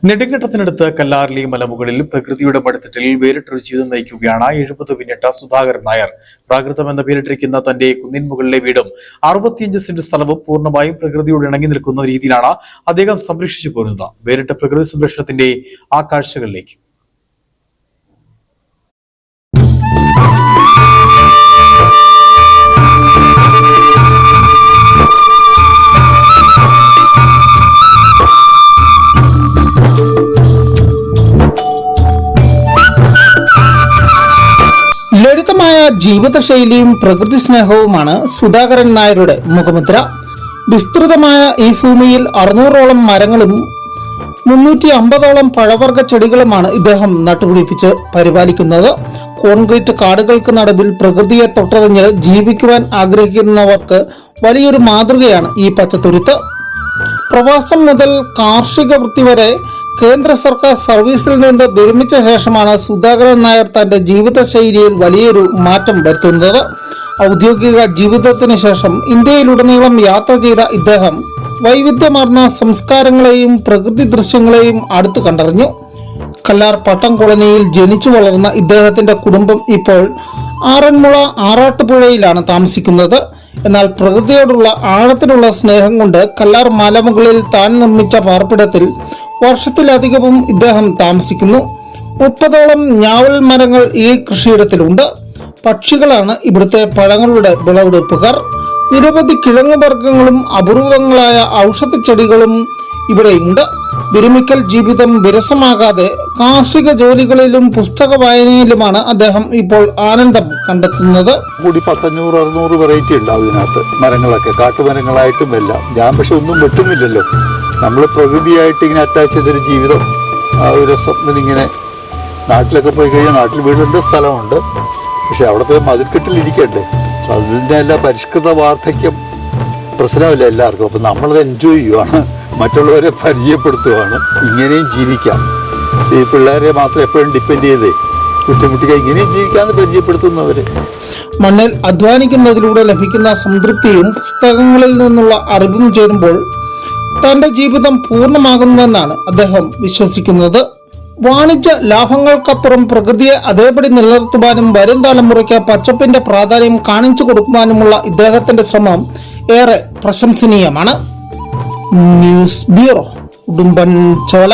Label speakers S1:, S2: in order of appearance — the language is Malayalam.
S1: നെടുങ്കണ്ടത്തിനടുത്ത് കല്ലാർലി മലമുകളിൽ പ്രകൃതിയുടെ മടിത്തട്ടിൽ വേറിട്ടൊരു ജീവിതം നയിക്കുകയാണ് 70 പിന്നിട്ട സുധാകരൻ നായർ. പ്രാകൃതം എന്ന പേരിട്ടിരിക്കുന്ന തന്റെ കുന്നിൻ മുകളിലെ വീടും 65 സെന്റ് സ്ഥലവും പൂർണ്ണമായും പ്രകൃതിയോട് ഇണങ്ങി നിൽക്കുന്ന രീതിയിലാണ് അദ്ദേഹം സംരക്ഷിച്ചു പോരുന്നത്. വേറിട്ട പ്രകൃതി സംരക്ഷണത്തിന്റെ ആ കാഴ്ചകളിലേക്ക്.
S2: ലളിതമായ ജീവിതശൈലിയും പ്രകൃതി സ്നേഹവുമാണ് സുധാകരൻ നായരുടെ മുഖമുദ്ര. വിസ്തൃതമായ ഈ ഭൂമിയിൽ 600ഓളം മരങ്ങളും 350ഓളം പഴവർഗ്ഗ ചെടികളുമാണ് ഇദ്ദേഹം നട്ടുപിടിപ്പിച്ച് പരിപാലിക്കുന്നത്. കോൺക്രീറ്റ് കാടുകൾക്ക് നടുവിൽ പ്രകൃതിയെ തൊട്ടറിഞ്ഞ് ജീവിക്കുവാൻ ആഗ്രഹിക്കുന്നവർക്ക് വലിയൊരു മാതൃകയാണ് ഈ പച്ചത്തുരുത്ത്. പ്രവാസം മുതൽ കാർഷിക വൃത്തി വരെ കേന്ദ്ര സർക്കാർ സർവീസിൽ നിന്ന് വിരമിച്ച ശേഷമാണ് സുധാകരൻ നായർ തന്റെ ജീവിതശൈലിയിൽ വലിയൊരു മാറ്റം വരുത്തുന്നത്. ഔദ്യോഗിക ജീവിതത്തിന് ശേഷം ഇന്ത്യയിലുടനീളം യാത്ര ചെയ്ത ഇദ്ദേഹം വൈവിധ്യമാർന്ന സംസ്കാരങ്ങളെയും പ്രകൃതി ദൃശ്യങ്ങളെയും അടുത്ത് കണ്ടറിഞ്ഞു. കല്ലാർ പട്ടം കോളനിയിൽ ജനിച്ചു വളർന്ന ഇദ്ദേഹത്തിന്റെ കുടുംബം ഇപ്പോൾ ആറന്മുള ആറാട്ടുപുഴയിലാണ് താമസിക്കുന്നത്. എന്നാൽ പ്രകൃതിയോടുള്ള ആഴത്തിലുള്ള സ്നേഹം കൊണ്ട് കല്ലാർ മലമുകളിൽ താൻ നിർമ്മിച്ച പാർപ്പിടത്തിൽ വർഷത്തിലധികവും ഇദ്ദേഹം താമസിക്കുന്നു. 30ഓളം ഞാവൽ മരങ്ങൾ ഈ കൃഷിയിടത്തിലുണ്ട്. പക്ഷികളാണ് ഇവിടുത്തെ പഴങ്ങളുടെ വിളവെടുപ്പുകാർ. നിരവധി കിഴങ്ങുവർഗ്ഗങ്ങളും അപൂർവങ്ങളായ ഔഷധ ചെടികളും ഇവിടെയുണ്ട്. വിരമിക്കൽ ജീവിതം വിരസമാകാതെ കാർഷിക ജോലികളിലും പുസ്തക വായനയിലുമാണ് അദ്ദേഹം ഇപ്പോൾ ആനന്ദം കണ്ടെത്തുന്നത്.
S3: കൂടി 500-600 വെറൈറ്റി ഉണ്ടാവും ഇതിനകത്ത്. മരങ്ങളൊക്കെ കാട്ടുമരങ്ങളായിട്ടും എല്ലാം. ഞാൻ പക്ഷെ ഒന്നും വെട്ടുന്നില്ലല്ലോ. നമ്മൾ പ്രകൃതിയായിട്ട് ഇങ്ങനെ അറ്റാച്ച് ചെയ്തൊരു ജീവിതം, ആ ഒരു രസത്തിനിങ്ങനെ. നാട്ടിലൊക്കെ പോയി കഴിഞ്ഞാൽ നാട്ടിൽ വീടുണ്ട്, സ്ഥലമുണ്ട്. പക്ഷെ അവിടെ പോയി മതിൽക്കെട്ടിലിരിക്കണ്ടേ. അതിൻ്റെ എല്ലാ പരിഷ്കൃത വാർദ്ധക്യം പ്രശ്നമില്ല എല്ലാവർക്കും. അപ്പം നമ്മളത് എൻജോയ് ചെയ്യുവാണ്, മറ്റുള്ളവരെ പരിചയപ്പെടുത്തുവാണ്. ഇങ്ങനെയും ജീവിക്കാം. ഈ പിള്ളേരെ മാത്രം എപ്പോഴും ഡിപ്പെൻഡ് ചെയ്തേ കുറ്റമുട്ടിക്കുക, ഇങ്ങനെയും ജീവിക്കാമെന്ന് പരിചയപ്പെടുത്തുന്നവർ.
S2: മണ്ണിൽ അധ്വാനിക്കുന്നതിലൂടെ ലഭിക്കുന്ന സംതൃപ്തിയും പുസ്തകങ്ങളിൽ നിന്നുള്ള അറിവും ചേരുമ്പോൾ തന്റെ ജീവിതം പൂർണ്ണമാകുന്നുവെന്നാണ് അദ്ദേഹം വിശ്വസിക്കുന്നത്. വാണിജ്യ ലാഭങ്ങൾക്കപ്പുറം പ്രകൃതിയെ അതേപടി നിലനിർത്തുവാനും വരും തലമുറയ്ക്ക് പച്ചപ്പിന്റെ പ്രാധാന്യം കാണിച്ചു കൊടുക്കുവാനുമുള്ള ഇദ്ദേഹത്തിന്റെ ശ്രമം ഏറെ പ്രശംസനീയമാണ്. News bureau, Udumbanchola.